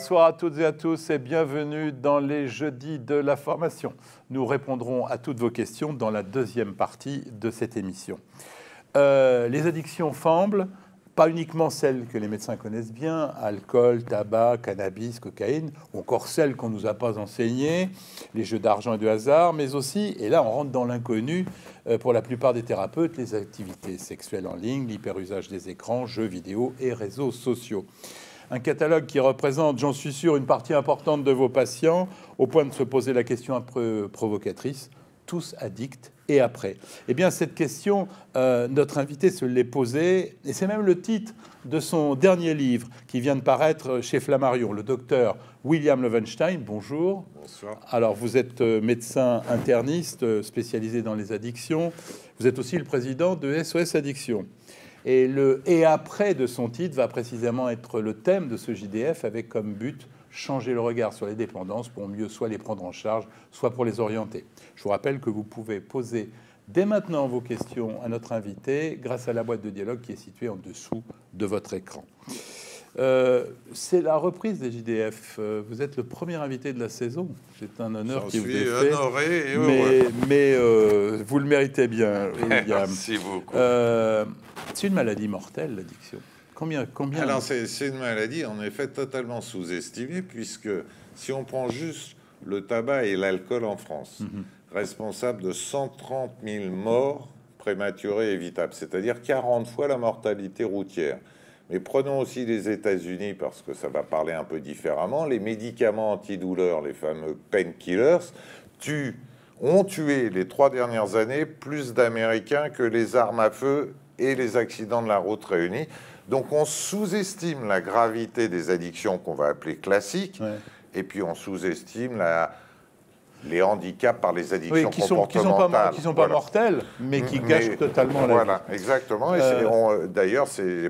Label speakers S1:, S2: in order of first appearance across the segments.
S1: Bonsoir à toutes et à tous et bienvenue dans les jeudis de la formation. Nous répondrons à toutes vos questions dans la deuxième partie de cette émission. Les addictions FAMBL, pas uniquement celles que les médecins connaissent bien, alcool, tabac, cannabis, cocaïne, ou encore celles qu'on ne nous a pas enseignées, les jeux d'argent et de hasard, mais aussi, et là on rentre dans l'inconnu, pour la plupart des thérapeutes, les activités sexuelles en ligne, l'hyperusage des écrans, jeux vidéo et réseaux sociaux. Un catalogue qui représente, j'en suis sûr, une partie importante de vos patients, au point de se poser la question un peu provocatrice, tous addicts et après? Eh bien, cette question, notre invité se l'est posée, et c'est même le titre de son dernier livre qui vient de paraître chez Flammarion, le docteur William Loewenstein. Bonjour.
S2: Bonsoir.
S1: Alors, vous êtes médecin interniste spécialisé dans les addictions. Vous êtes aussi le président de SOS Addiction. Et le « et après » de son titre va précisément être le thème de ce JDF, avec comme but changer le regard sur les dépendances pour mieux soit les prendre en charge, soit pour les orienter. Je vous rappelle que vous pouvez poser dès maintenant vos questions à notre invité grâce à la boîte de dialogue qui est située en dessous de votre écran. C'est la reprise des JDF. Vous êtes le premier invité de la saison. C'est un honneur qui vous est fait.
S2: J'en suis honoré et heureux.
S1: Mais vous le méritez bien, William.
S2: Merci beaucoup.
S1: C'est une maladie mortelle, l'addiction. Combien
S2: Alors, c'est une maladie, en effet, totalement sous-estimée, puisque si on prend juste le tabac et l'alcool en France, responsable de 130 000 morts prématurées évitables, c'est-à-dire 40 fois la mortalité routière. Mais prenons aussi les États-Unis, parce que ça va parler un peu différemment. Les médicaments antidouleurs, les fameux painkillers, ont tué les 3 dernières années plus d'Américains que les armes à feu et les accidents de la route réunis. Donc on sous-estime la gravité des addictions qu'on va appeler classiques, et puis on sous-estime les handicaps par les addictions comportementales.
S1: Qui ne sont pas mortelles, mais qui gâchent totalement la vie.
S2: Voilà, exactement. Et d'ailleurs,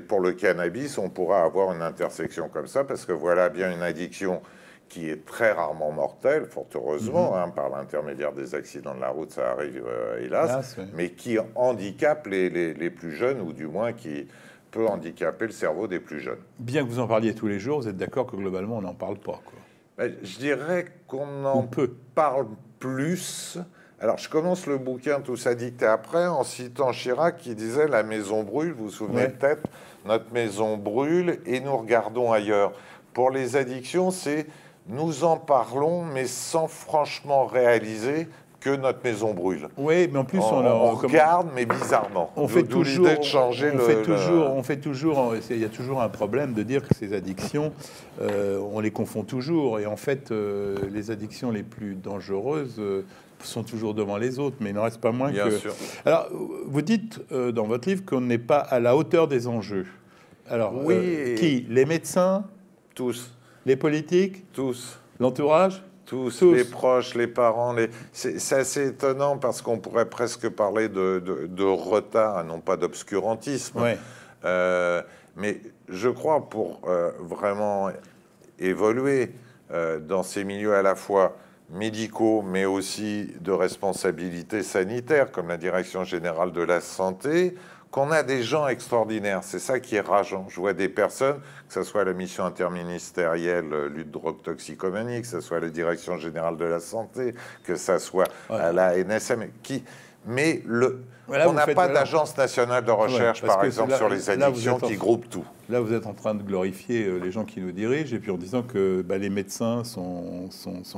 S2: pour le cannabis, on pourra avoir une intersection comme ça, parce que voilà bien une addiction qui est très rarement mortelle, fort heureusement, par l'intermédiaire des accidents de la route, ça arrive hélas, mais qui handicape les plus jeunes, ou du moins qui peut handicaper le cerveau des plus jeunes.
S1: Bien que vous en parliez tous les jours, vous êtes d'accord que globalement, on n'en parle pas, quoi.
S2: Je dirais qu'on en parle plus. Alors, je commence le bouquin Tous addicts et après en citant Chirac qui disait « La maison brûle », vous vous souvenez peut-être, notre maison brûle et nous regardons ailleurs. Pour les addictions, c'est nous en parlons, mais sans franchement réaliser que notre maison brûle.
S1: Oui, mais en plus,
S2: on regarde, mais bizarrement.
S1: On fait toujours,
S2: de changer
S1: il y a toujours un problème de dire que ces addictions, on les confond toujours. Et en fait, les addictions les plus dangereuses sont toujours devant les autres, mais il n'en reste pas moins
S2: Bien sûr.
S1: Alors, vous dites dans votre livre qu'on n'est pas à la hauteur des enjeux. Alors, qui? Les médecins?
S2: Tous.
S1: Les politiques?
S2: Tous.
S1: L'entourage?
S2: Tous, les proches, les parents. C'est assez étonnant parce qu'on pourrait presque parler de retard, non pas d'obscurantisme. Mais je crois pour vraiment évoluer dans ces milieux à la fois médicaux, mais aussi de responsabilité sanitaire, comme la Direction générale de la santé, qu'on a des gens extraordinaires. C'est ça qui est rageant. Je vois des personnes, que ce soit la mission interministérielle lutte drogue-toxicomanie, que ce soit la Direction générale de la santé, que ce soit à la NSM, on n'a pas d'agence nationale de recherche, par exemple, sur les addictions qui groupe tout.
S1: Là, vous êtes en train de glorifier les gens qui nous dirigent, et puis en disant que les médecins sont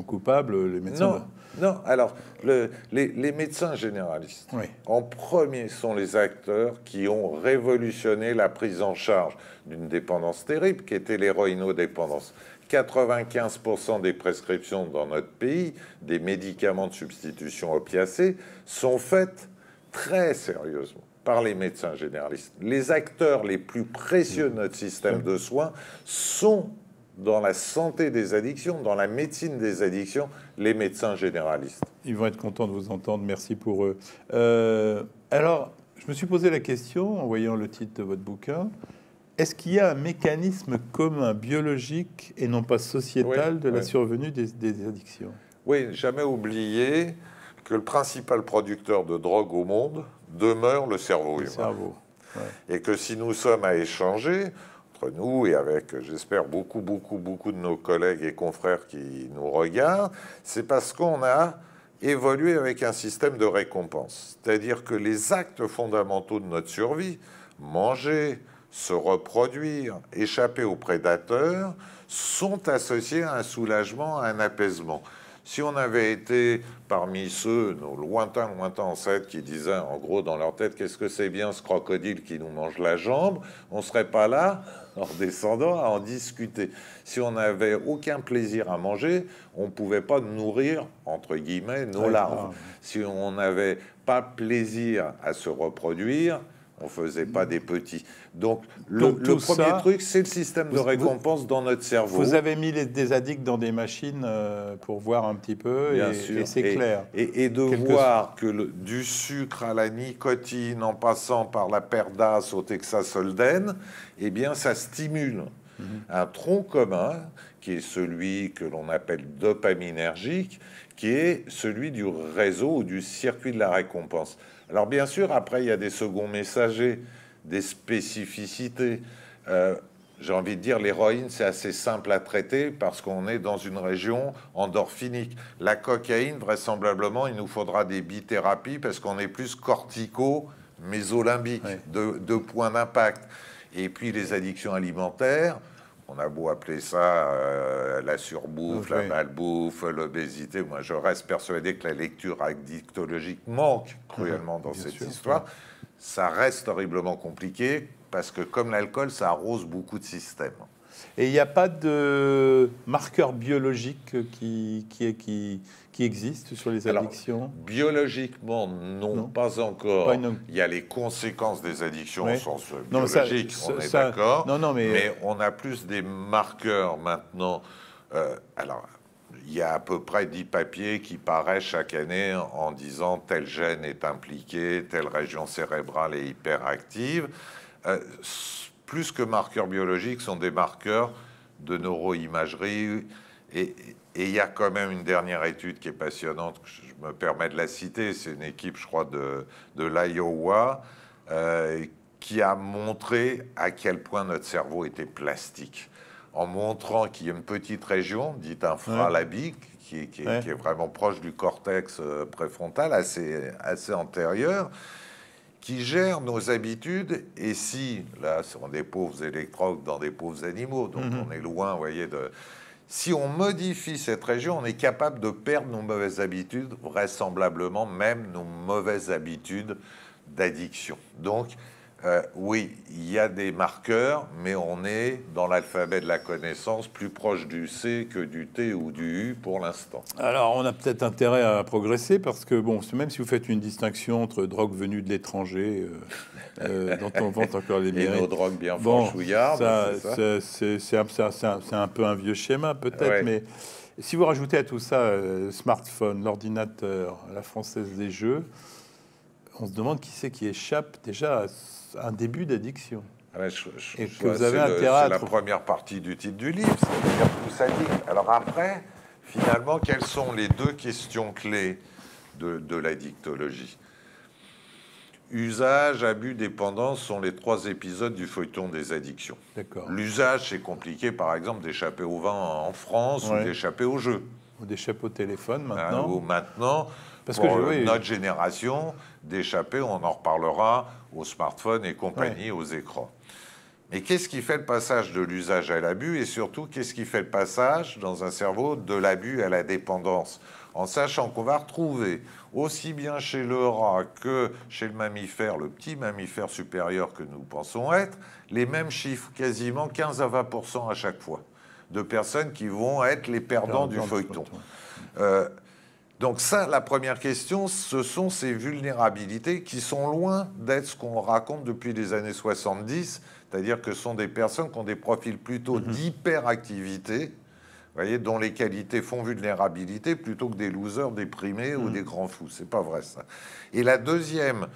S1: coupables. Les médecins
S2: Non. Alors, les médecins généralistes, en premier, sont les acteurs qui ont révolutionné la prise en charge d'une dépendance terrible, qui était l'héroïnodépendance. 95% des prescriptions dans notre pays, des médicaments de substitution opiacés, sont faites très sérieusement par les médecins généralistes. Les acteurs les plus précieux de notre système de soins sont dans la santé des addictions, dans la médecine des addictions, les médecins généralistes.
S1: Ils vont être contents de vous entendre, merci pour eux. Alors, je me suis posé la question, en voyant le titre de votre bouquin, est-ce qu'il y a un mécanisme commun, biologique et non pas sociétal de la survenue des addictions?
S2: Oui, jamais oublier que le principal producteur de drogue au monde demeure le cerveau humain. Et que si nous sommes à échanger, entre nous et avec, j'espère, beaucoup de nos collègues et confrères qui nous regardent, c'est parce qu'on a évolué avec un système de récompense. C'est-à-dire que les actes fondamentaux de notre survie, manger, se reproduire, échapper aux prédateurs, sont associés à un soulagement, à un apaisement. Si on avait été parmi ceux, nos lointains ancêtres, qui disaient en gros dans leur tête, qu'est-ce que c'est bien ce crocodile qui nous mange la jambe, on ne serait pas là, en descendant, à en discuter. Si on n'avait aucun plaisir à manger, on ne pouvait pas nourrir, entre guillemets, nos larves. Si on n'avait pas plaisir à se reproduire, on ne faisait pas des petits. Donc le premier truc, c'est le système de récompense dans notre cerveau.
S1: Vous avez mis des addicts dans des machines pour voir un petit peu,
S2: bien
S1: et,
S2: sûr.
S1: Et c'est clair.
S2: Et de voir que du sucre à la nicotine, en passant par la perdasse au Texas Hold'em, eh bien, ça stimule un tronc commun, qui est celui que l'on appelle dopaminergique, qui est celui du réseau ou du circuit de la récompense. Alors bien sûr, après, il y a des seconds messagers, des spécificités. J'ai envie de dire, l'héroïne, c'est assez simple à traiter parce qu'on est dans une région endorphinique. La cocaïne, vraisemblablement, il nous faudra des bithérapies parce qu'on est plus cortico-mésolimbique, de points d'impact. Et puis les addictions alimentaires, on a beau appeler ça la surbouffe, la malbouffe, l'obésité. Moi, je reste persuadé que la lecture addictologique manque cruellement dans cette histoire. Ça reste horriblement compliqué parce que, comme l'alcool, ça arrose beaucoup de systèmes.
S1: Et il n'y a pas de marqueur biologique qui existe sur les addictions?
S2: Alors, biologiquement, non, pas encore. Il y a les conséquences des addictions au sens biologique, on est d'accord. Mais on a plus des marqueurs maintenant. Alors, il y a à peu près 10 papiers qui paraissent chaque année en disant tel gène est impliqué, telle région cérébrale est hyperactive. Plus que marqueurs biologiques, sont des marqueurs de neuroimagerie. Et il y a quand même une dernière étude qui est passionnante, je me permets de la citer, c'est une équipe, je crois, de l'Iowa, qui a montré à quel point notre cerveau était plastique, en montrant qu'il y a une petite région, dite infralabique, qui est vraiment proche du cortex préfrontal, assez antérieur, qui gère nos habitudes, et si, là, ce sont des pauvres électrodes dans des pauvres animaux, donc on est loin, vous voyez, de... Si on modifie cette région, on est capable de perdre nos mauvaises habitudes, vraisemblablement même nos mauvaises habitudes d'addiction. Donc, oui, il y a des marqueurs, mais on est dans l'alphabet de la connaissance plus proche du C que du T ou du U pour l'instant.
S1: Alors, on a peut-être intérêt à progresser parce que, bon, même si vous faites une distinction entre drogue venue de l'étranger, dont on vante encore les mérites...
S2: Et nos drogues bien franchouillardes,
S1: c'est un peu un vieux schéma, peut-être, mais si vous rajoutez à tout ça le smartphone, l'ordinateur, la Française des Jeux, on se demande qui c'est qui échappe déjà à un début d'addiction.
S2: Et que vous avez intérêt à... C'est la première partie du titre du livre, c'est-à-dire tout ça dit. Alors après, finalement, quelles sont les deux questions clés de l'addictologie? Usage, abus, dépendance sont les 3 épisodes du feuilleton des addictions. L'usage, c'est compliqué, par exemple, d'échapper au vin en France ou d'échapper au jeu.
S1: Ou d'échapper au téléphone, maintenant.
S2: Ou maintenant, parce que notre génération, d'échapper, on en reparlera, aux smartphones et compagnie, aux écrans. Mais qu'est-ce qui fait le passage de l'usage à l'abus, et surtout, qu'est-ce qui fait le passage dans un cerveau de l'abus à la dépendance, en sachant qu'on va retrouver, aussi bien chez le rat que chez le mammifère, le petit mammifère supérieur que nous pensons être, les mêmes chiffres, quasiment 15 à 20% à chaque fois, de personnes qui vont être les perdants du feuilleton. Donc ça, la première question, ce sont ces vulnérabilités qui sont loin d'être ce qu'on raconte depuis les années 70, c'est-à-dire que ce sont des personnes qui ont des profils plutôt d'hyperactivité, voyez, dont les qualités font vulnérabilité, plutôt que des losers déprimés ou des grands fous. C'est pas vrai, ça. Et la deuxième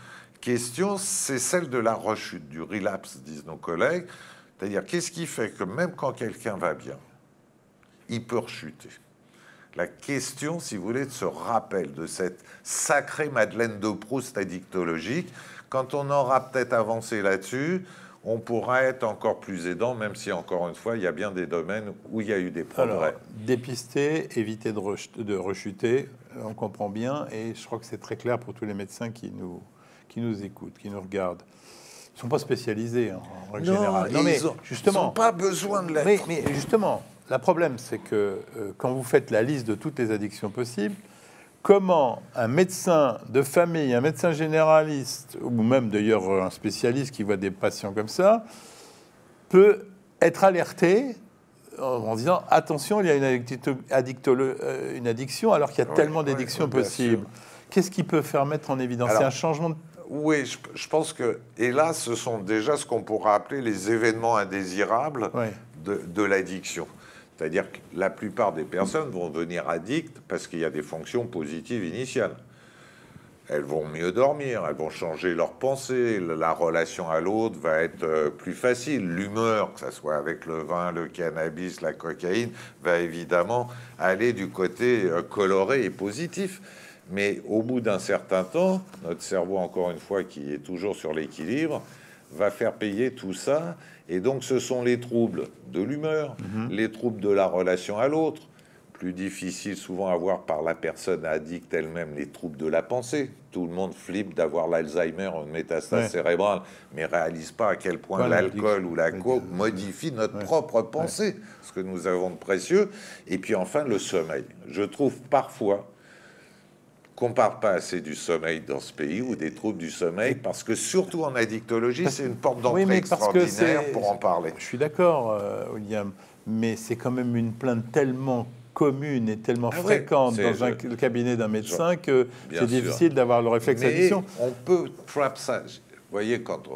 S2: question, c'est celle de la rechute, du relapse, disent nos collègues. C'est-à-dire, qu'est-ce qui fait que même quand quelqu'un va bien, il peut rechuter? La question, si vous voulez, de ce rappel de cette sacrée Madeleine de Proust addictologique, quand on aura peut-être avancé là-dessus, on pourra être encore plus aidant, même si, encore une fois, il y a bien des domaines où il y a eu des progrès.
S1: Alors, dépister, éviter de rechuter, on comprend bien, et je crois que c'est très clair pour tous les médecins qui nous écoutent, qui nous regardent. Ils ne sont pas spécialisés en règle générale.
S2: Non, mais justement, ils n'ont pas besoin de l'être.
S1: Mais justement, le problème, c'est que quand vous faites la liste de toutes les addictions possibles, comment un médecin de famille, un médecin généraliste, ou même d'ailleurs un spécialiste qui voit des patients comme ça, peut être alerté en disant « Attention, il y a une addiction alors qu'il y a tellement d'addictions possibles ». Qu'est-ce qui peut faire mettre en évidence? C'est un changement de...
S2: Oui, je pense que... Et là, ce sont déjà ce qu'on pourra appeler les événements indésirables de l'addiction. C'est-à-dire que la plupart des personnes vont devenir addictes parce qu'il y a des fonctions positives initiales. Elles vont mieux dormir, elles vont changer leurs pensées, la relation à l'autre va être plus facile. L'humeur, que ce soit avec le vin, le cannabis, la cocaïne, va évidemment aller du côté coloré et positif. Mais au bout d'un certain temps, notre cerveau, encore une fois, qui est toujours sur l'équilibre, va faire payer tout ça. Et donc, ce sont les troubles de l'humeur, les troubles de la relation à l'autre, plus difficile souvent à voir par la personne addicte elle-même, les troubles de la pensée. Tout le monde flippe d'avoir l'Alzheimer, une métastase cérébrale, mais réalise pas à quel point l'alcool ou la coke modifie notre propre pensée, ce que nous avons de précieux. Et puis enfin, le sommeil. Je trouve parfois qu'on ne parle pas assez du sommeil dans ce pays ou des troubles du sommeil, parce que surtout en addictologie, c'est une porte d'entrée extraordinaire pour en parler.
S1: Je suis d'accord, William, mais c'est quand même une plainte tellement commune et tellement fréquente dans le cabinet d'un médecin que c'est difficile d'avoir le réflexe addiction.
S2: On peut trap ça. Vous voyez, quand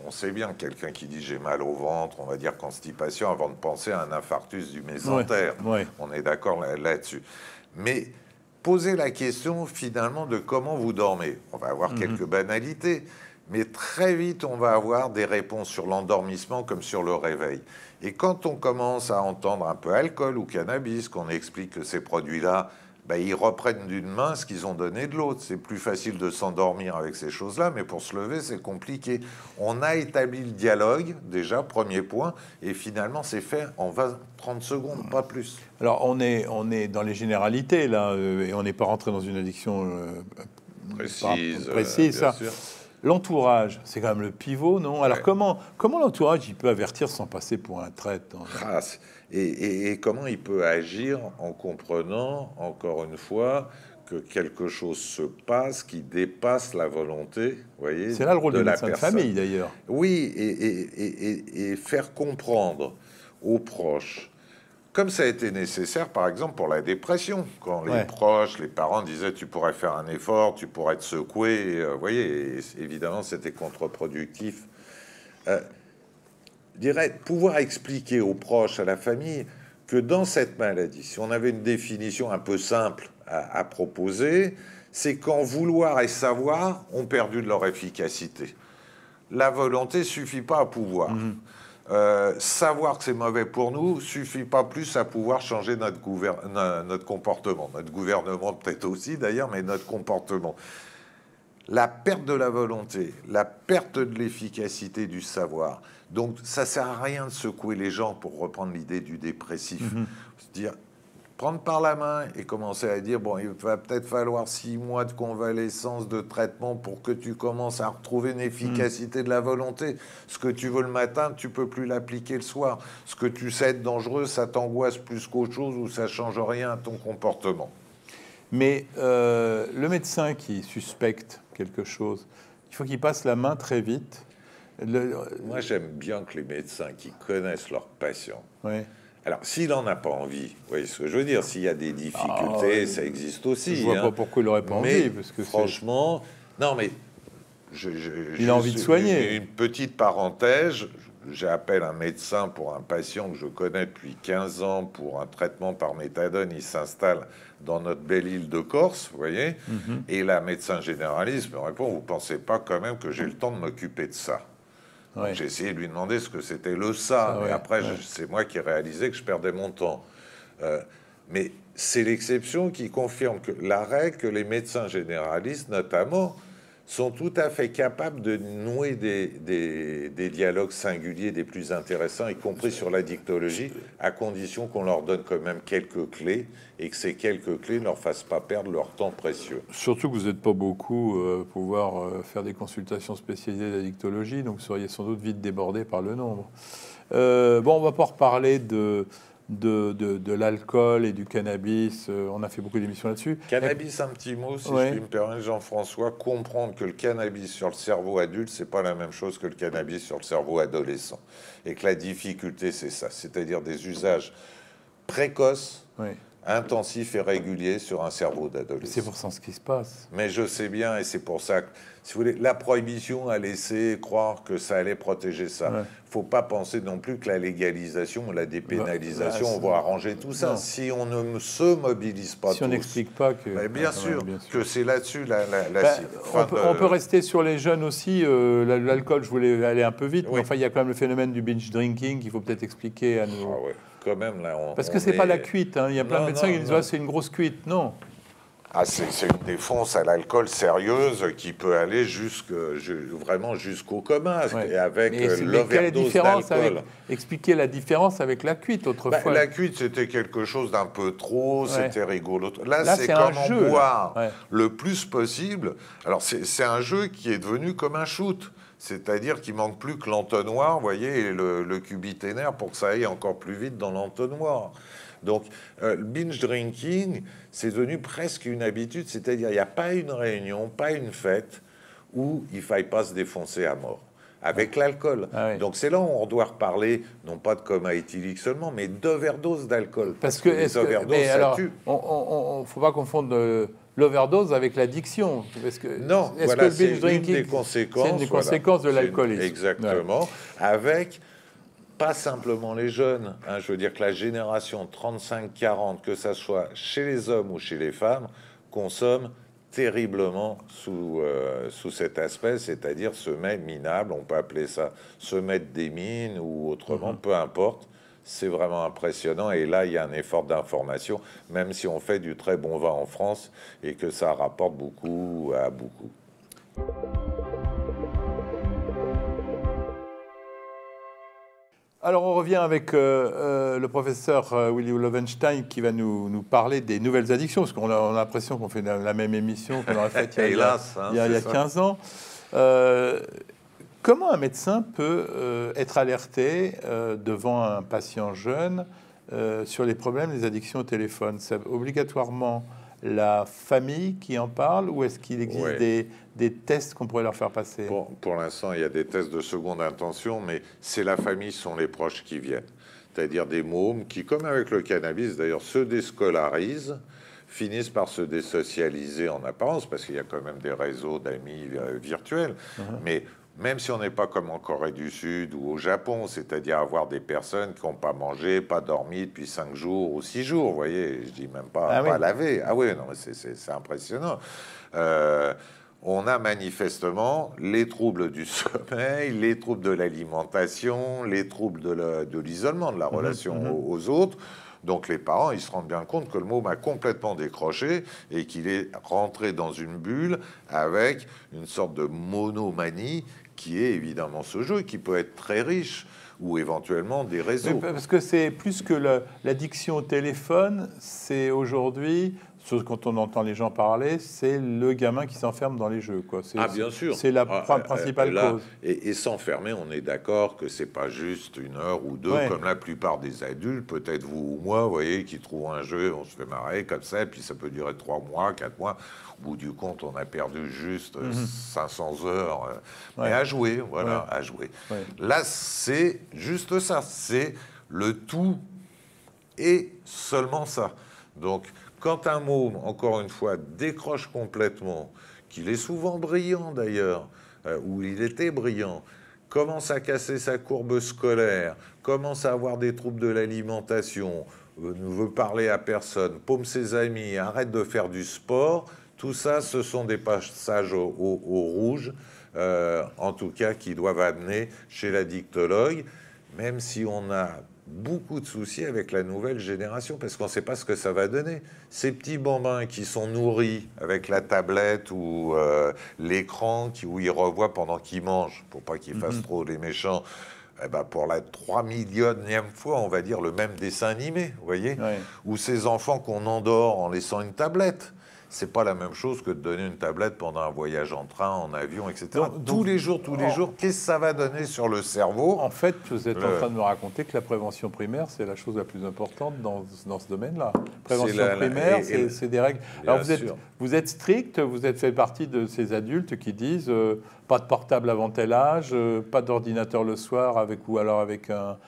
S2: on sait bien quelqu'un qui dit j'ai mal au ventre, on va dire constipation, avant de penser à un infarctus du mésentère. On est d'accord là-dessus. Mais posez la question finalement de comment vous dormez. On va avoir quelques banalités, mais très vite on va avoir des réponses sur l'endormissement comme sur le réveil. Et quand on commence à entendre un peu alcool ou cannabis, qu'on explique que ces produits-là, ils reprennent d'une main ce qu'ils ont donné de l'autre. C'est plus facile de s'endormir avec ces choses-là, mais pour se lever, c'est compliqué. On a établi le dialogue, déjà, premier point, et finalement, c'est fait en 20-30 secondes, pas plus.
S1: Alors, on est dans les généralités, là, et on n'est pas rentré dans une addiction précise.
S2: Bien sûr.
S1: L'entourage, c'est quand même le pivot, non? Alors, comment l'entourage, il peut avertir sans passer pour un traître?
S2: Et comment il peut agir en comprenant, encore une fois, que quelque chose se passe qui dépasse la volonté, voyez,
S1: c'est là le rôle de la médecin de famille, d'ailleurs.
S2: Oui, et faire comprendre aux proches, comme ça a été nécessaire, par exemple, pour la dépression, quand les proches, les parents disaient tu pourrais faire un effort, tu pourrais te secouer, vous voyez, évidemment, c'était contre-productif. Je dirais, pouvoir expliquer aux proches, à la famille, que dans cette maladie, si on avait une définition un peu simple à proposer, c'est quand vouloir et savoir ont perdu de leur efficacité. La volonté suffit pas à pouvoir. Savoir que c'est mauvais pour nous suffit pas plus à pouvoir changer notre comportement. Notre gouvernement peut-être aussi d'ailleurs, mais notre comportement. La perte de la volonté, la perte de l'efficacité du savoir. Donc, ça sert à rien de secouer les gens, pour reprendre l'idée du dépressif. Se dire, prendre par la main et commencer à dire, bon, il va peut-être falloir 6 mois de convalescence, de traitement pour que tu commences à retrouver une efficacité de la volonté. Ce que tu veux le matin, tu peux plus l'appliquer le soir. Ce que tu sais être dangereux, ça t'angoisse plus qu'autre chose ou ça change rien à ton comportement.
S1: Mais le médecin qui suspecte quelque chose, il faut qu'il passe la main très vite.
S2: Moi, j'aime bien que les médecins qui connaissent leurs patients, alors s'il n'en a pas envie, vous voyez ce que je veux dire, s'il y a des difficultés, ça existe aussi.
S1: Je vois pas pourquoi il n'aurait pas envie. Parce que
S2: franchement, non mais...
S1: il a envie de soigner.
S2: Une petite parenthèse, j'appelle un médecin pour un patient que je connais depuis 15 ans pour un traitement par méthadone. Il s'installe dans notre belle île de Corse, vous voyez. Et la médecin généraliste me répond, vous pensez pas quand même que j'ai le temps de m'occuper de ça? J'ai essayé de lui demander ce que c'était le ça, mais après, c'est moi qui ai réalisé que je perdais mon temps. Mais c'est l'exception qui confirme que la règle que les médecins généralistes, notamment, sont tout à fait capables de nouer des dialogues singuliers des plus intéressants, y compris sur la dictologie, à condition qu'on leur donne quand même quelques clés et que ces quelques clés ne leur fassent pas perdre leur temps précieux.
S1: Surtout que vous n'êtes pas beaucoup pouvoir faire des consultations spécialisées de la dictologie, donc vous seriez sans doute vite débordé par le nombre. Bon, on va pas reparler de l'alcool et du cannabis. On a fait beaucoup d'émissions là-dessus.
S2: Cannabis, un petit mot, si je puis me permettre, Jean-François, comprendre que le cannabis sur le cerveau adulte, c'est pas la même chose que le cannabis sur le cerveau adolescent. Et que la difficulté, c'est ça, c'est-à-dire des usages précoces, intensifs et réguliers sur un cerveau d'adolescent.
S1: C'est pour ça ce qui se passe.
S2: Mais je sais bien, et c'est pour ça que, si vous voulez, la prohibition a laissé croire que ça allait protéger ça. Il ne faut pas penser non plus que la légalisation ou la dépénalisation va arranger tout ça. Non. Si on ne se mobilise pas
S1: si on n'explique pas que...
S2: bien sûr que c'est là-dessus
S1: on peut rester sur les jeunes aussi. L'alcool, je voulais aller un peu vite, mais enfin, il y a quand même le phénomène du binge drinking qu'il faut peut-être expliquer à nos...
S2: Quand même, là,
S1: parce que c'est pas la cuite. Hein. Il y a plein de médecins qui disent c'est une grosse cuite. Non.
S2: Ah, c'est une défonce à l'alcool sérieuse qui peut aller vraiment jusqu'au coma, et avec l'overdose d'alcool.
S1: Expliquez la différence avec la cuite autrefois.
S2: La cuite, c'était quelque chose d'un peu trop, c'était rigolo. Là c'est comment boire le plus possible. Alors, c'est un jeu qui est devenu comme un shoot. C'est-à-dire qu'il manque plus que l'entonnoir, vous voyez, et le cubiténaire pour que ça aille encore plus vite dans l'entonnoir. Donc, le binge drinking, c'est devenu presque une habitude. C'est-à-dire, il n'y a pas une réunion, pas une fête où il ne faille pas se défoncer à mort avec l'alcool. Donc, c'est là où on doit reparler, non pas de coma éthylique seulement, mais d'overdose d'alcool.
S1: Parce que les overdoses, ça tue. Il ne faut pas confondre... l'overdose avec l'addiction.
S2: Non, voilà, c'est une des conséquences.
S1: C'est une des conséquences de l'alcoolisme.
S2: Exactement. Avec, pas simplement les jeunes, hein, je veux dire que la génération 35-40, que ça soit chez les hommes ou chez les femmes, consomme terriblement sous cet aspect, c'est-à-dire se met minable, on peut appeler ça se mettre des mines ou autrement, peu importe. C'est vraiment impressionnant, et là, il y a un effort d'information, même si on fait du très bon vin en France et que ça rapporte beaucoup à beaucoup.
S1: Alors, on revient avec le professeur Willy Loewenstein qui va nous parler des nouvelles addictions, parce qu'on a l'impression qu'on fait la même émission qu'on aurait faite il y a 15 ans. Comment un médecin peut être alerté devant un patient jeune sur les problèmes des addictions au téléphone? C'est obligatoirement la famille qui en parle, ou est-ce qu'il existe des tests qu'on pourrait leur faire passer?
S2: Pour l'instant, il y a des tests de seconde intention, mais c'est la famille, sont les proches qui viennent. C'est-à-dire des mômes qui, comme avec le cannabis d'ailleurs, se déscolarisent, finissent par se désocialiser en apparence, parce qu'il y a quand même des réseaux d'amis virtuels, mais même si on n'est pas comme en Corée du Sud ou au Japon, c'est-à-dire avoir des personnes qui n'ont pas mangé, pas dormi depuis 5 jours ou 6 jours, vous voyez, je dis même pas laver. Ah oui, non, c'est impressionnant. On a manifestement les troubles du sommeil, les troubles de l'alimentation, les troubles de l'isolement, de la relation aux autres. Donc les parents, ils se rendent bien compte que le môme a complètement décroché et qu'il est rentré dans une bulle avec une sorte de monomanie qui est évidemment ce jeu, qui peut être très riche, ou éventuellement des réseaux.
S1: Parce que c'est plus que l'addiction au téléphone, c'est aujourd'hui, quand on entend les gens parler, c'est le gamin qui s'enferme dans les jeux, quoi.
S2: Bien sûr.
S1: C'est la principale cause.
S2: Et s'enfermer, on est d'accord que c'est pas juste 1 heure ou 2, comme la plupart des adultes, peut-être vous ou moi, vous voyez, qui trouvent un jeu, on se fait marrer comme ça, et puis ça peut durer 3 mois, 4 mois. Au bout du compte, on a perdu juste 500 heures à jouer, à jouer. Là, c'est juste ça, c'est le tout et seulement ça. Donc, quand un môme, encore une fois, décroche complètement, qu'il est souvent brillant d'ailleurs, ou il était brillant, commence à casser sa courbe scolaire, commence à avoir des troubles de l'alimentation, ne veut parler à personne, paume ses amis, arrête de faire du sport, tout ça, ce sont des passages au rouge, en tout cas, qui doivent amener chez l'addictologue, même si on a beaucoup de soucis avec la nouvelle génération parce qu'on ne sait pas ce que ça va donner. Ces petits bambins qui sont nourris avec la tablette ou l'écran où ils revoient pendant qu'ils mangent, pour pas qu'ils fassent trop les méchants, eh ben pour la 3 millionième fois, on va dire, le même dessin animé, vous voyez, ou ces enfants qu'on endort en laissant une tablette. C'est pas la même chose que de donner une tablette pendant un voyage en train, en avion, etc. Tous les jours, qu'est-ce que ça va donner sur le cerveau?
S1: En fait, vous êtes en train de me raconter que la prévention primaire, c'est la chose la plus importante dans ce domaine-là. Prévention primaire, c'est des règles. Alors vous êtes strict, vous êtes fait partie de ces adultes qui disent pas de portable avant tel âge, pas d'ordinateur le soir, ou alors avec un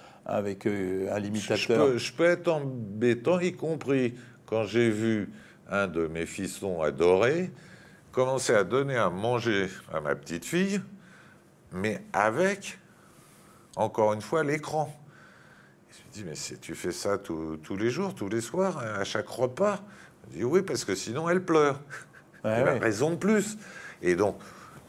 S1: limitateur.
S2: Je peux être embêtant, y compris quand j'ai vu un de mes fistons adorés commencer à donner à manger à ma petite fille, mais avec, encore une fois, l'écran. Je me dis, mais tu fais ça tous les jours, tous les soirs, à chaque repas? Je dis, oui, parce que sinon, elle pleure. Raison de plus. Et donc,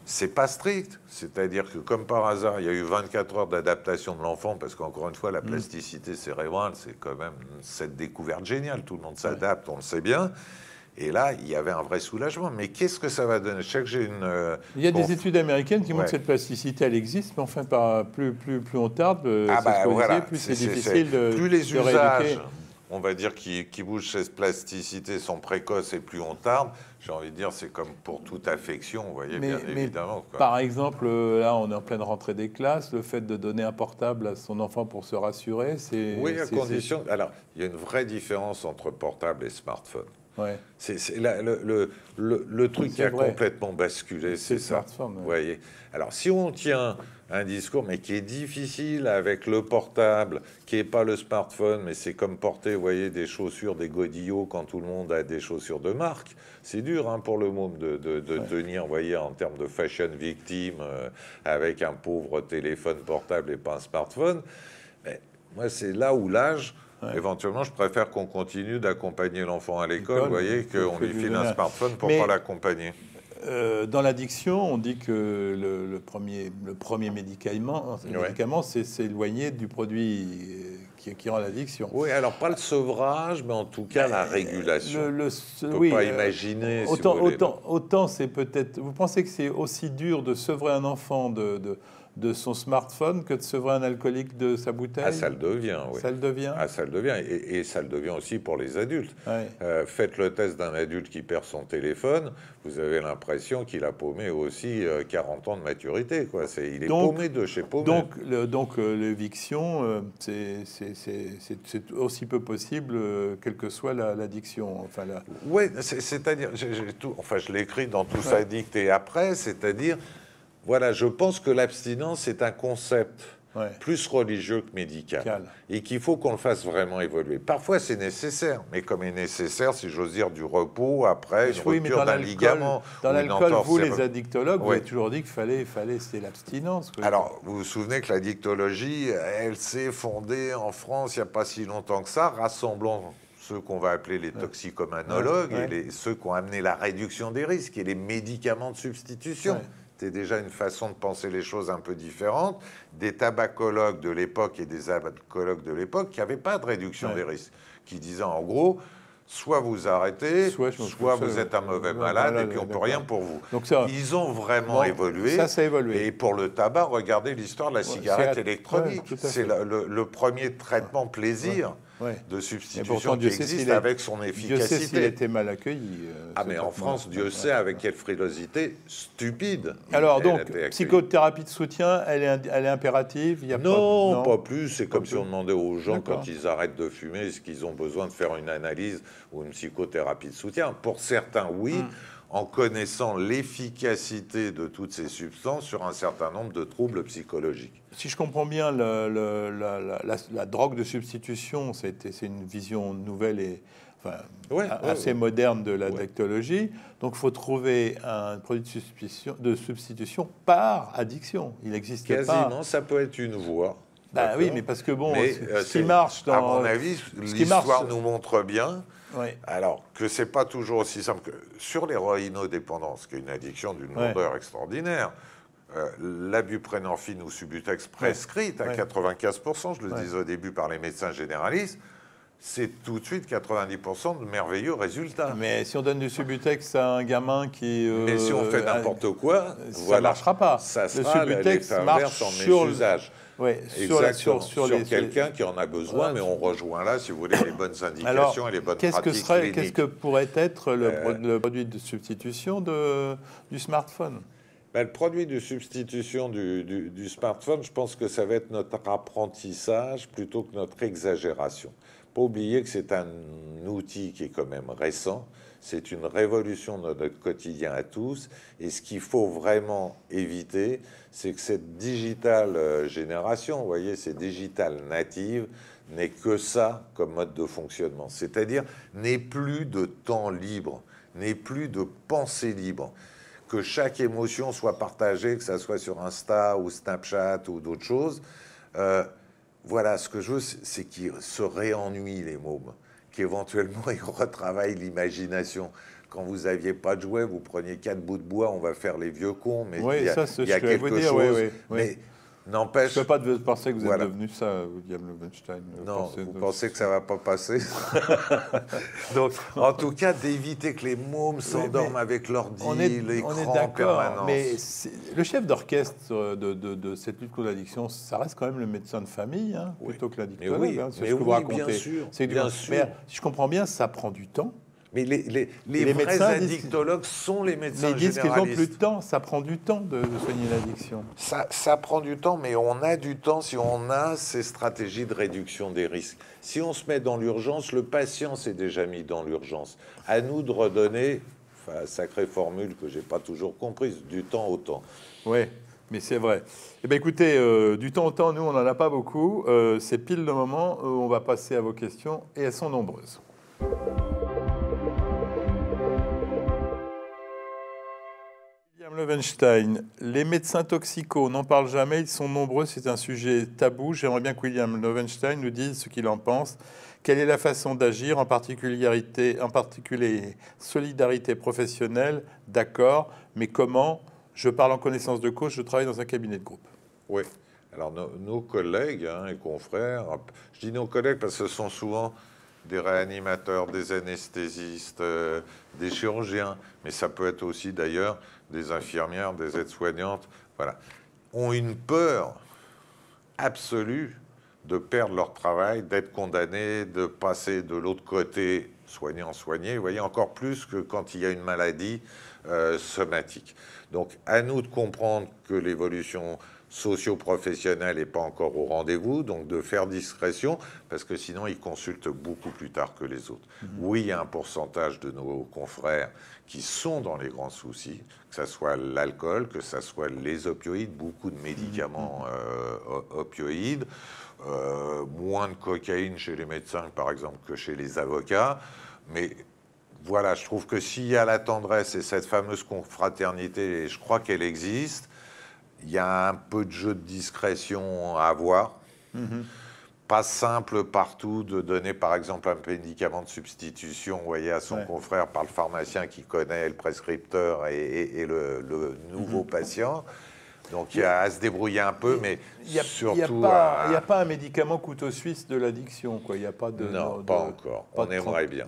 S2: c'est pas strict. C'est-à-dire que, comme par hasard, il y a eu 24 heures d'adaptation de l'enfant, parce qu'encore une fois, la plasticité cérébrale, c'est quand même cette découverte géniale. Tout le monde s'adapte, on le sait bien. Et là, il y avait un vrai soulagement. Mais qu'est-ce que ça va donner? Je sais que j'ai
S1: il y a des études américaines qui montrent que cette plasticité, elle existe, mais enfin, plus on tarde, plus c'est difficile de
S2: plus les
S1: de
S2: usages, on va dire, qui bougent cette plasticité sont précoces et plus on tarde. J'ai envie de dire, c'est comme pour toute affection, vous voyez, bien évidemment. Quoi.
S1: Par exemple, là, on est en pleine rentrée des classes. Le fait de donner un portable à son enfant pour se rassurer, c'est...
S2: Oui, à condition... Alors, il y a une vraie différence entre portable et smartphone.
S1: Ouais.
S2: C'est le truc qui a complètement basculé, c'est ça. Vous voyez. Alors, si on tient un discours, mais qui est difficile avec le portable, qui n'est pas le smartphone, mais c'est comme porter, vous voyez, des chaussures, des godillots quand tout le monde a des chaussures de marque. C'est dur pour le môme de tenir, vous voyez, en termes de fashion victime, avec un pauvre téléphone portable et pas un smartphone. Mais moi, c'est là où l'âge... Éventuellement, je préfère qu'on continue d'accompagner l'enfant à l'école, vous voyez, qu'on lui file un smartphone pour pas l'accompagner.
S1: Dans l'addiction, on dit que le premier médicament, c'est s'éloigner du produit qui rend l'addiction.
S2: Oui, alors pas le sevrage, mais en tout cas la régulation. On ne peut pas imaginer.
S1: Autant c'est peut-être... Vous pensez que c'est aussi dur de sevrer un enfant de son smartphone que de sevrer un alcoolique de sa bouteille?
S2: Ah, ça le devient, oui.
S1: Ça le devient?
S2: Ah, ça le devient. Et ça le devient aussi pour les adultes. Faites le test d'un adulte qui perd son téléphone, vous avez l'impression qu'il a paumé aussi 40 ans de maturité, quoi. Il est paumé de chez paumé.
S1: Donc l'éviction, c'est aussi peu possible, quelle que soit l'addiction. Enfin,
S2: oui, c'est-à-dire, je l'ai écrit dans Tous addicts et après, c'est-à-dire... Voilà, je pense que l'abstinence est un concept plus religieux que médical et qu'il faut qu'on le fasse vraiment évoluer. Parfois, c'est nécessaire, mais comme est nécessaire, si j'ose dire, du repos après, une rupture d'un ligament.
S1: Dans l'alcool, vous, les addictologues, vous avez toujours dit qu'il fallait c'était l'abstinence.
S2: Alors, vous vous souvenez que l'addictologie, elle s'est fondée en France il n'y a pas si longtemps que ça, rassemblant ceux qu'on va appeler les toxicomanologues et ceux qui ont amené la réduction des risques et les médicaments de substitution. C'était déjà une façon de penser les choses un peu différente. Des tabacologues de l'époque et des alcoologues de l'époque qui n'avaient pas de réduction des risques, qui disaient en gros, soit vous arrêtez, soit vous êtes un mauvais malade et puis on ne peut rien pour vous. Donc ils ont vraiment évolué.
S1: Ça a évolué.
S2: Et pour le tabac, regardez l'histoire de la cigarette électronique. C'est le premier traitement plaisir. De substitution qui existe avec son efficacité.
S1: Dieu sait s'il était mal accueilli.
S2: Mais en France, Dieu sait avec quelle frilosité stupide.
S1: Alors donc, psychothérapie de soutien, elle est impérative?
S2: Non, pas plus. C'est comme si on demandait aux gens, quand ils arrêtent de fumer, est-ce qu'ils ont besoin de faire une analyse ou une psychothérapie de soutien? Pour certains, oui, en connaissant l'efficacité de toutes ces substances sur un certain nombre de troubles psychologiques.
S1: Si je comprends bien, la drogue de substitution, c'est une vision nouvelle et assez moderne de la dactologie. Donc, il faut trouver un produit de substitution par addiction. Il n'existe pas.
S2: Quasiment, ça peut être une voie.
S1: Oui, mais parce que ce qui marche dans...
S2: À mon avis, l'histoire nous montre bien... Alors que c'est pas toujours aussi simple que sur l'héroïnodépendance, qui est une addiction d'une lourdeur extraordinaire. la buprenorphine ou Subutex prescrite à 95%, je le disais au début, par les médecins généralistes, c'est tout de suite 90% de merveilleux résultats.
S1: Mais si on donne du Subutex à un gamin qui...
S2: mais si on fait n'importe quoi,
S1: ça ne marchera pas.
S2: Ça sera le Subutex marche en mésusage. Sur quelqu'un qui en a besoin, mais on rejoint là, si vous voulez, les bonnes indications et les bonnes pratiques cliniques.
S1: Qu'est-ce que pourrait être le produit de substitution du smartphone?
S2: Le produit de substitution du smartphone, je pense que ça va être notre apprentissage plutôt que notre exagération. Pas oublier que c'est un outil qui est quand même récent, c'est une révolution de notre quotidien à tous, et ce qu'il faut vraiment éviter, c'est que cette digital génération, vous voyez, ces digital natives, n'ait que ça comme mode de fonctionnement, c'est-à-dire n'ait plus de temps libre, n'ait plus de pensée libre, que chaque émotion soit partagée, que ça soit sur Insta ou Snapchat ou d'autres choses. Voilà, ce que je veux, c'est qu'ils se réennuient, les mômes, qu'éventuellement ils retravaillent l'imagination. Quand vous n'aviez pas de jouets, vous preniez 4 bouts de bois, on va faire les vieux cons, mais il y a quelque chose. Mais n'empêche...
S1: Je ne peux pas penser que vous êtes devenu ça, William Lowenstein.
S2: Non, vous pensez que ça ne va pas passer. Donc, en tout cas, d'éviter que les mômes s'endorment avec l'ordi, l'écran en permanence.
S1: Mais le chef d'orchestre de cette lutte contre l'addiction, ça reste quand même le médecin de famille, plutôt que l'addictologue.
S2: Oui,
S1: c'est ce que vous racontez.
S2: Bien sûr.
S1: Mais si je comprends bien, ça prend du temps.
S2: Mais les vrais addictologues sont les médecins généralistes.
S1: Mais ils disent qu'ils n'ont plus de temps. Ça prend du temps de soigner l'addiction.
S2: Ça prend du temps, mais on a du temps si on a ces stratégies de réduction des risques. Si on se met dans l'urgence, le patient s'est déjà mis dans l'urgence. À nous de redonner, sacrée formule que je n'ai pas toujours comprise, du temps au temps.
S1: Oui, mais c'est vrai. Eh bien, écoutez, du temps au temps, nous, on n'en a pas beaucoup. C'est pile le moment où on va passer à vos questions, et elles sont nombreuses. Lowenstein, les médecins toxicos n'en parlent jamais, ils sont nombreux, c'est un sujet tabou. J'aimerais bien que William Lowenstein nous dise ce qu'il en pense. Quelle est la façon d'agir, en particulier solidarité professionnelle, d'accord, mais comment? Je parle en connaissance de cause, je travaille dans un cabinet de groupe.
S2: Oui, alors nos collègues et confrères, je dis nos collègues parce que ce sont souvent des réanimateurs, des anesthésistes, des chirurgiens, mais ça peut être aussi d'ailleurs des infirmières, des aides-soignantes, voilà, ont une peur absolue de perdre leur travail, d'être condamnés, de passer de l'autre côté soignant-soigné, vous voyez, encore plus que quand il y a une maladie somatique. Donc, à nous de comprendre que l'évolution socio-professionnelle n'est pas encore au rendez-vous, donc de faire discrétion, parce que sinon, ils consultent beaucoup plus tard que les autres. Oui, il y a un pourcentage de nos confrères qui sont dans les grands soucis, que ce soit l'alcool, que ce soit les opioïdes, beaucoup de médicaments opioïdes, moins de cocaïne chez les médecins, par exemple, que chez les avocats, mais voilà, je trouve que s'il y a la tendresse et cette fameuse confraternité, et je crois qu'elle existe, il y a un peu de jeu de discrétion à avoir. Pas simple partout de donner, par exemple, un médicament de substitution, vous voyez, à son confrère par le pharmacien qui connaît le prescripteur et le nouveau patient. Donc, il y a à se débrouiller un peu, mais surtout...
S1: Il n'y a pas un médicament couteau suisse de l'addiction, quoi. Il n'y a pas de...
S2: Non, pas encore. On aimerait bien.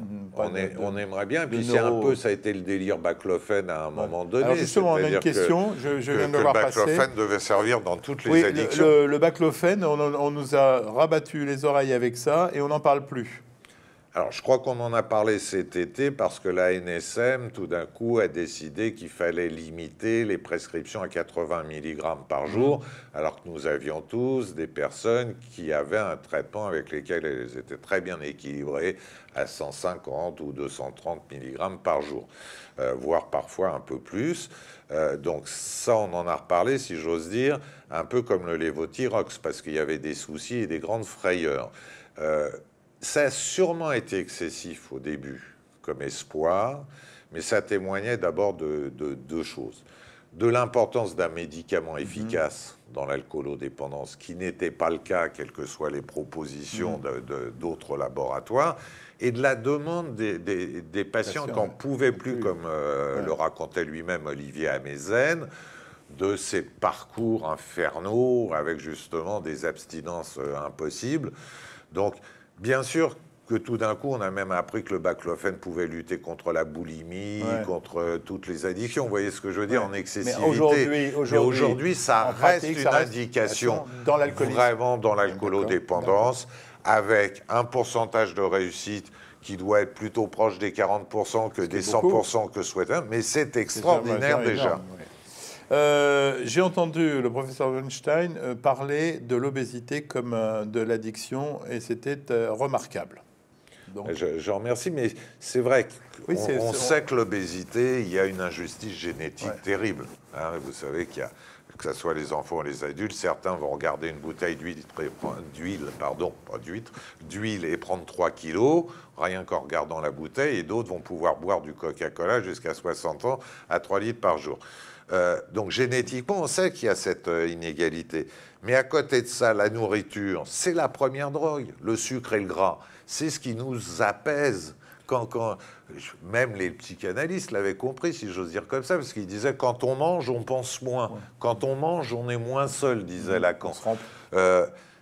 S2: On aimerait bien. Puis c'est un peu, ça a été le délire baclofène à un moment donné.
S1: Alors justement, on a une question. Je viens de le voir passer.
S2: Le baclofène devait servir dans toutes les addictions.
S1: Le baclofène, on nous a rabattu les oreilles avec ça et on n'en parle plus.
S2: Alors, je crois qu'on en a parlé cet été parce que la NSM, tout d'un coup, a décidé qu'il fallait limiter les prescriptions à 80 mg par jour, alors que nous avions tous des personnes qui avaient un traitement avec lesquels elles étaient très bien équilibrées à 150 ou 230 mg par jour, voire parfois un peu plus. Donc ça, on en a reparlé, si j'ose dire, un peu comme le lévothyrox, parce qu'il y avait des soucis et des grandes frayeurs. Ça a sûrement été excessif au début, comme espoir, mais ça témoignait d'abord de deux choses. De l'importance d'un médicament efficace dans l'alcoolodépendance, qui n'était pas le cas, quelles que soient les propositions d'autres laboratoires, et de la demande des patients qui n'en pouvaient plus, comme le racontait lui-même Olivier Amezen, de ces parcours infernaux avec justement des abstinences impossibles. Donc, bien sûr que tout d'un coup, on a même appris que le baclofen pouvait lutter contre la boulimie, contre toutes les addictions. Vous voyez ce que je veux dire, en excessivité. Mais aujourd'hui, ça reste une indication
S1: dans l'alcoolisme.
S2: Vraiment dans l'alcoolodépendance, avec un pourcentage de réussite qui doit être plutôt proche des 40% que des 100% que souhaitable, mais c'est extraordinaire déjà.
S1: J'ai entendu le professeur Weinstein parler de l'obésité comme de l'addiction, et c'était remarquable.
S2: Donc, je remercie, mais c'est vrai qu'on sait que l'obésité, il y a une injustice génétique terrible. Hein, vous savez qu'il y a, que ce soit les enfants ou les adultes, certains vont regarder une bouteille d'huile et prendre 3 kilos, rien qu'en regardant la bouteille, et d'autres vont pouvoir boire du Coca-Cola jusqu'à 60 ans à 3 litres par jour. Donc génétiquement, on sait qu'il y a cette inégalité. Mais à côté de ça, la nourriture, c'est la première drogue. Le sucre et le gras, c'est ce qui nous apaise. Même les psychanalystes l'avaient compris, si j'ose dire comme ça, parce qu'ils disaient quand on mange, on pense moins. Quand on mange, on est moins seul, disait Lacan.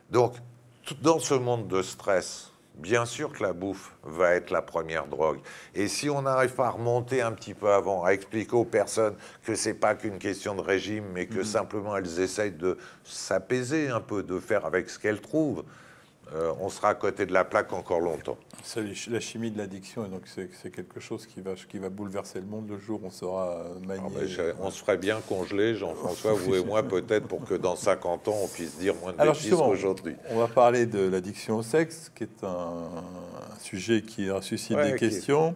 S2: Donc, dans ce monde de stress, bien sûr que la bouffe va être la première drogue. Et si on n'arrive pas à remonter un petit peu avant, à expliquer aux personnes que c'est pas qu'une question de régime, mais que simplement elles essayent de s'apaiser un peu, de faire avec ce qu'elles trouvent, on sera à côté de la plaque encore longtemps.
S1: C'est la chimie de l'addiction, et donc c'est quelque chose qui va bouleverser le monde le jour où on saura manier.
S2: On se ferait bien congeler, Jean-François, vous et moi, peut-être, pour que dans 50 ans, on puisse dire moins de bêtises qu'aujourd'hui.
S1: On va parler de l'addiction au sexe, qui est un sujet qui suscite des questions.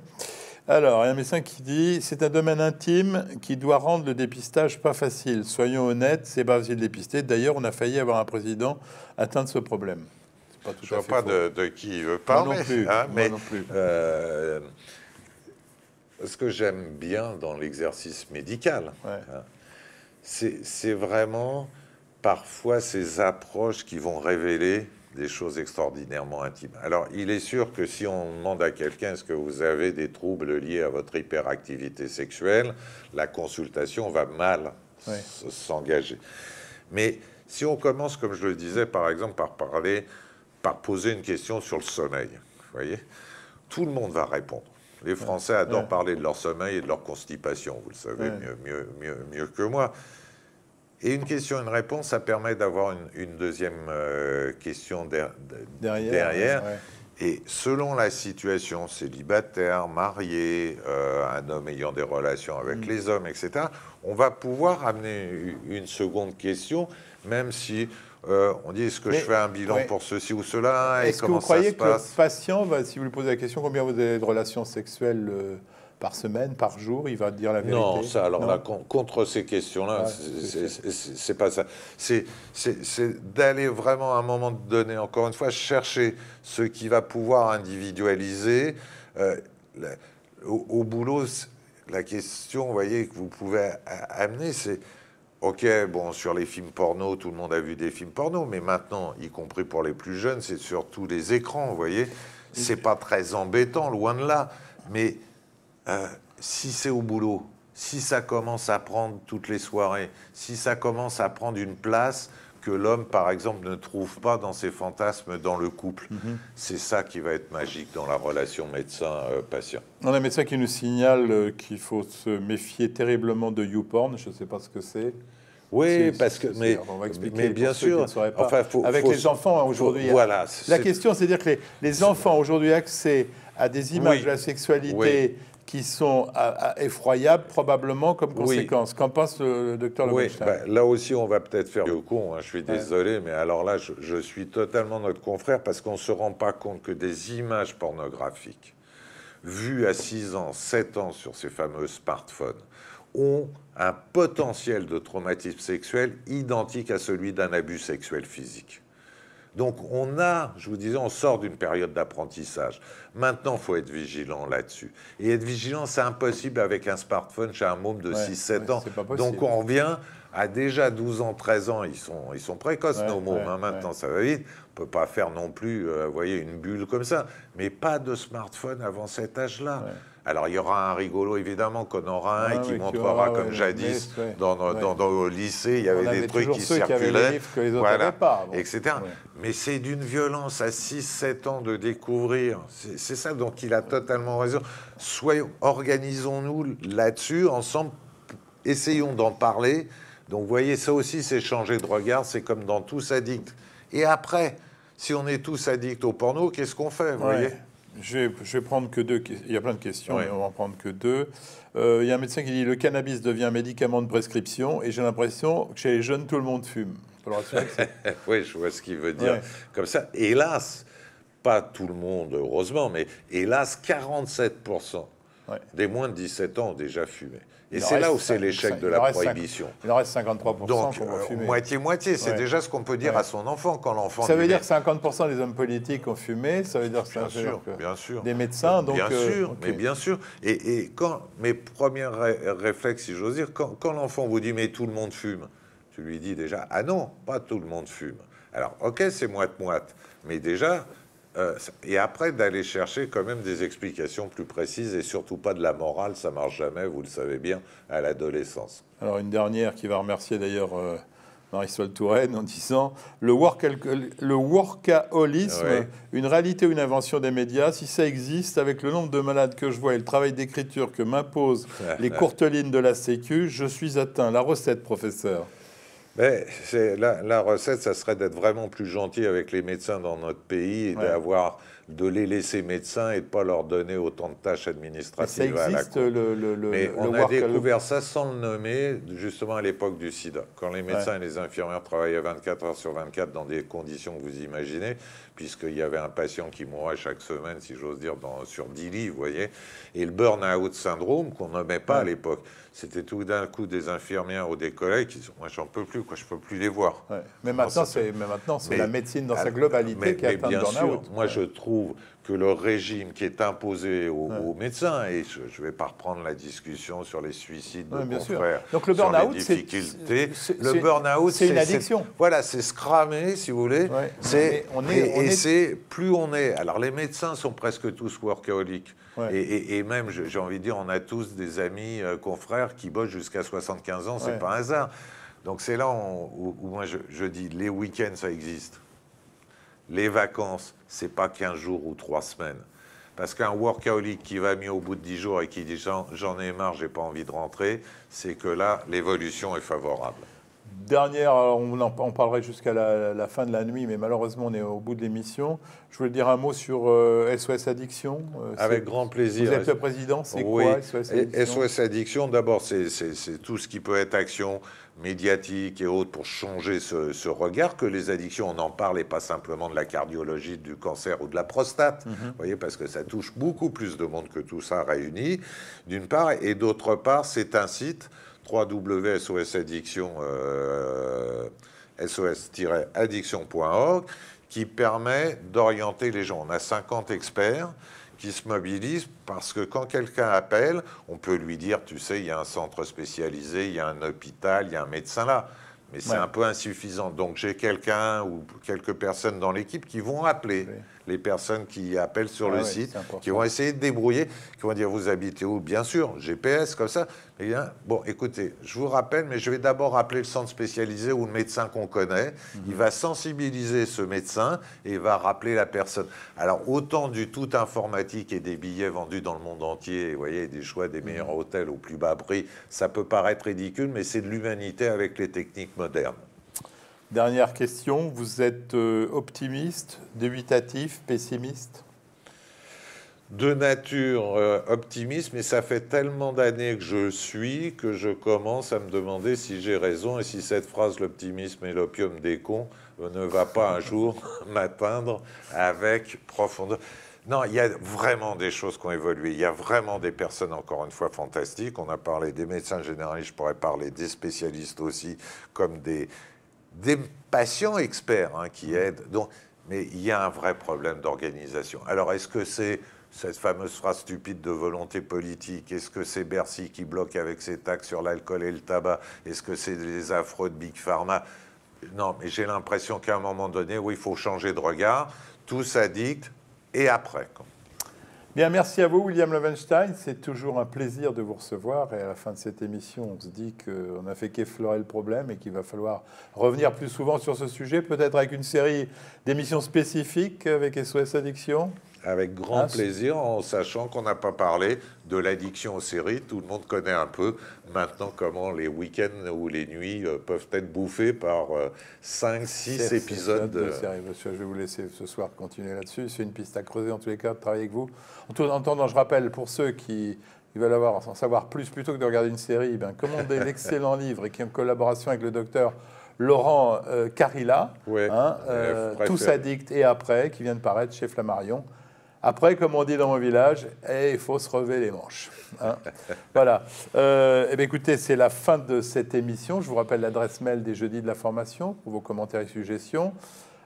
S1: Alors, il y a un médecin qui dit « C'est un domaine intime qui doit rendre le dépistage pas facile. Soyons honnêtes, c'est pas facile de dépister. D'ailleurs, on a failli avoir un président atteint de ce problème. »
S2: Je ne sais pas de qui il veut parler, mais ce que j'aime bien dans l'exercice médical, c'est vraiment parfois ces approches qui vont révéler des choses extraordinairement intimes. Alors, il est sûr que si on demande à quelqu'un est-ce que vous avez des troubles liés à votre hyperactivité sexuelle, la consultation va mal s'engager. Mais si on commence, comme je le disais, par exemple, par poser une question sur le sommeil, vous voyez, tout le monde va répondre. Les Français adorent parler de leur sommeil et de leur constipation, vous le savez mieux que moi. Et une question et une réponse, ça permet d'avoir une deuxième question derrière. Et selon la situation, célibataire, marié, un homme ayant des relations avec les hommes, etc., on va pouvoir amener une seconde question, même si on dit est-ce que je fais un bilan pour ceci ou cela, et comment ça se passe ? Est-ce que vous croyez que le patient, si vous lui posez la question combien vous avez de relations sexuelles par semaine, par jour, il va dire la vérité? Non, ça, alors là, contre ces questions-là, c'est pas ça. C'est d'aller vraiment à un moment donné, encore une fois, chercher ce qui va pouvoir individualiser. Au boulot, la question, vous voyez, que vous pouvez amener, c'est ok, bon, sur les films porno, tout le monde a vu des films porno, mais maintenant, y compris pour les plus jeunes, c'est sur tous les écrans, vous voyez. C'est pas très embêtant, loin de là, mais si c'est au boulot, si ça commence à prendre toutes les soirées, si ça commence à prendre une place que l'homme, par exemple, ne trouve pas dans ses fantasmes dans le couple, c'est ça qui va être magique dans la relation médecin-patient. On a un médecin qui nous signale qu'il faut se méfier terriblement de YouPorn, je ne sais pas ce que c'est. Oui, parce que, mais bien sûr, enfin, avec les enfants aujourd'hui. Voilà. La question, c'est de dire que les enfants aujourd'hui accès à des images de la sexualité qui sont effroyables, probablement, comme conséquence. Qu'en pense le docteur Lowenstein? Là aussi, on va peut-être faire le con, je suis désolé, mais alors là, je suis totalement notre confrère, parce qu'on ne se rend pas compte que des images pornographiques, vues à 6 ans, 7 ans sur ces fameux smartphones, ont un potentiel de traumatisme sexuel identique à celui d'un abus sexuel physique. Donc je vous disais, on sort d'une période d'apprentissage. Maintenant, il faut être vigilant là-dessus. Et être vigilant, c'est impossible avec un smartphone chez un môme de 6-7 ans. Donc on revient à déjà 12 ans, 13 ans, ils sont précoces, nos mômes. Maintenant, ça va vite. On ne peut pas faire non plus, vous voyez, une bulle comme ça. Mais pas de smartphone avant cet âge-là. Alors, il y aura un rigolo, évidemment, qu'on aura un et qui montrera, comme jadis, dans le lycée, il y avait des trucs qui circulaient,
S1: que les autres n'avaient pas,
S2: etc. Ouais. Mais c'est d'une violence à 6-7 ans de découvrir. C'est ça, donc il a totalement raison. Organisons-nous là-dessus, ensemble, essayons d'en parler. Donc, vous voyez, ça aussi, c'est changer de regard, c'est comme dans Tous addicts. Et après, si on est tous addicts au porno, qu'est-ce qu'on fait, vous voyez ?
S1: Je vais prendre que deux. Il y a plein de questions, mais on va en prendre que deux. Il y a un médecin qui dit le cannabis devient un médicament de prescription et j'ai l'impression que chez les jeunes, tout le monde fume.
S2: Oui, je vois ce qu'il veut dire. Comme ça, hélas, pas tout le monde, heureusement, mais hélas, 47% des moins de 17 ans ont déjà fumé. Et c'est là où c'est l'échec de la prohibition.
S1: Il en reste 53%.
S2: Donc, moitié-moitié, c'est déjà ce qu'on peut dire à son enfant quand l'enfant...
S1: Ça veut dire que 50% des hommes politiques ont fumé, ça veut dire que
S2: bien sûr.
S1: Des médecins, donc...
S2: Bien sûr, mais bien sûr. Et quand, mes premiers réflexes, si j'ose dire, quand l'enfant vous dit « mais tout le monde fume », tu lui dis déjà « ah non, pas tout le monde fume ». Alors, ok, c'est moite-moite, mais déjà... et après, d'aller chercher quand même des explications plus précises et surtout pas de la morale, ça marche jamais, vous le savez bien, à l'adolescence.
S1: Alors une dernière qui va remercier d'ailleurs Marisol Touraine en disant le workaholisme, une réalité ou une invention des médias, si ça existe, avec le nombre de malades que je vois et le travail d'écriture que m'imposent les courtes lignes de la Sécu, je suis atteint. La recette, professeur?
S2: Mais la recette, ça serait d'être vraiment plus gentil avec les médecins dans notre pays et de les laisser médecins et de ne pas leur donner autant de tâches administratives.
S1: Ça existe,
S2: mais on a découvert ça sans le nommer, justement à l'époque du sida. Quand les médecins et les infirmières travaillaient 24 heures sur 24 dans des conditions que vous imaginez, puisqu'il y avait un patient qui mourait chaque semaine, si j'ose dire, sur 10 lits, vous voyez, et le burn-out syndrome qu'on nommait pas à l'époque. C'était tout d'un coup des infirmières ou des collègues qui disent « moi, j'en peux plus, quoi, je peux plus les voir ».
S1: Mais maintenant, c'est la médecine dans sa globalité qui atteint le burn-out.
S2: Moi, je trouve que le régime qui est imposé aux médecins, et je ne vais pas reprendre la discussion sur les suicides de confrères,
S1: donc le burn-out, c'est une addiction.
S2: Voilà, c'est se cramer, si vous voulez. C'est plus on est... Alors, les médecins sont presque tous workaholiques. Et même, j'ai envie de dire, on a tous des amis confrères qui bossent jusqu'à 75 ans, c'est pas un hasard. Donc c'est là où moi je dis, les week-ends, ça existe. Les vacances, c'est pas 15 jours ou 3 semaines. Parce qu'un workaholic qui va mieux au bout de 10 jours et qui dit j'en ai marre, j'ai pas envie de rentrer, c'est que là, l'évolution est favorable.
S1: Dernière, on parlerait jusqu'à la fin de la nuit, mais malheureusement, on est au bout de l'émission. Je voulais dire un mot sur SOS Addiction.
S2: Avec grand plaisir.
S1: Vous êtes le président, c'est quoi SOS Addiction?
S2: SOS Addiction, d'abord, c'est tout ce qui peut être action médiatique et autres pour changer ce regard que les addictions, on en parle, et pas simplement de la cardiologie, du cancer ou de la prostate. Vous voyez, parce que ça touche beaucoup plus de monde que tout ça réuni, d'une part. Et d'autre part, c'est un site... www.sosaddiction, sos-addiction.org, qui permet d'orienter les gens. On a 50 experts qui se mobilisent parce que quand quelqu'un appelle, on peut lui dire, tu sais, il y a un centre spécialisé, il y a un hôpital, il y a un médecin là. Mais c'est un peu insuffisant. Donc j'ai quelqu'un ou quelques personnes dans l'équipe qui vont appeler les personnes qui appellent sur le site, qui vont essayer de débrouiller, qui vont dire vous habitez où? Bien sûr, GPS comme ça. Mais bien, bon, écoutez, je vous rappelle, mais je vais d'abord appeler le centre spécialisé ou le médecin qu'on connaît. Il va sensibiliser ce médecin et va rappeler la personne. Alors autant du tout informatique et des billets vendus dans le monde entier, vous voyez, des choix des meilleurs hôtels au plus bas prix, ça peut paraître ridicule, mais c'est de l'humanité avec les techniques modernes.
S1: Dernière question, vous êtes optimiste, dubitatif, pessimiste?
S2: De nature optimiste, mais ça fait tellement d'années que je commence à me demander si j'ai raison et si cette phrase « l'optimisme est l'opium des cons » ne va pas un jour m'atteindre avec profondeur. Non, il y a vraiment des choses qui ont évolué. Il y a vraiment des personnes, encore une fois, fantastiques. On a parlé des médecins généralistes, je pourrais parler des spécialistes aussi, comme des patients experts qui aident. Donc, mais il y a un vrai problème d'organisation. Alors, est-ce que c'est cette fameuse phrase stupide de volonté politique? Est-ce que c'est Bercy qui bloque avec ses taxes sur l'alcool et le tabac? Est-ce que c'est les affreux de Big Pharma? Non, mais j'ai l'impression qu'à un moment donné, oui, il faut changer de regard. Tout ça dicte, et après.
S1: Bien, merci à vous, William Loewenstein. C'est toujours un plaisir de vous recevoir. Et à la fin de cette émission, on se dit qu'on a fait qu'effleurer le problème et qu'il va falloir revenir plus souvent sur ce sujet, peut-être avec une série d'émissions spécifiques avec SOS Addiction.
S2: Avec grand plaisir, en sachant qu'on n'a pas parlé de l'addiction aux séries. Tout le monde connaît un peu maintenant comment les week-ends ou les nuits peuvent être bouffés par 5-6 épisodes
S1: de séries. Je vais vous laisser ce soir continuer là-dessus. C'est une piste à creuser en tous les cas de travailler avec vous. En tout entendant, je rappelle pour ceux qui veulent en savoir plus plutôt que de regarder une série, commandez l'excellent livre et qui est en collaboration avec le docteur Laurent Carilla, Tous addicts et après, qui vient de paraître chez Flammarion. Après, comme on dit dans mon village, il faut se relever les manches. Voilà. Écoutez, c'est la fin de cette émission. Je vous rappelle l'adresse mail des Jeudis de la Formation pour vos commentaires et suggestions.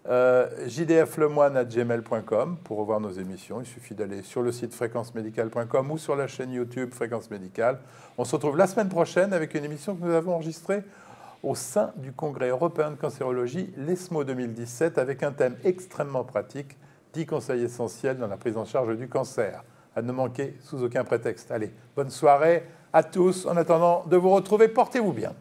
S1: jdflemoine@gmail.com pour revoir nos émissions. Il suffit d'aller sur le site fréquencemédicale.com ou sur la chaîne YouTube Fréquence Médicale. On se retrouve la semaine prochaine avec une émission que nous avons enregistrée au sein du Congrès européen de cancérologie, l'ESMO 2017, avec un thème extrêmement pratique, 10 conseils essentiels dans la prise en charge du cancer. À ne manquer sous aucun prétexte. Allez, bonne soirée à tous. En attendant de vous retrouver, portez-vous bien.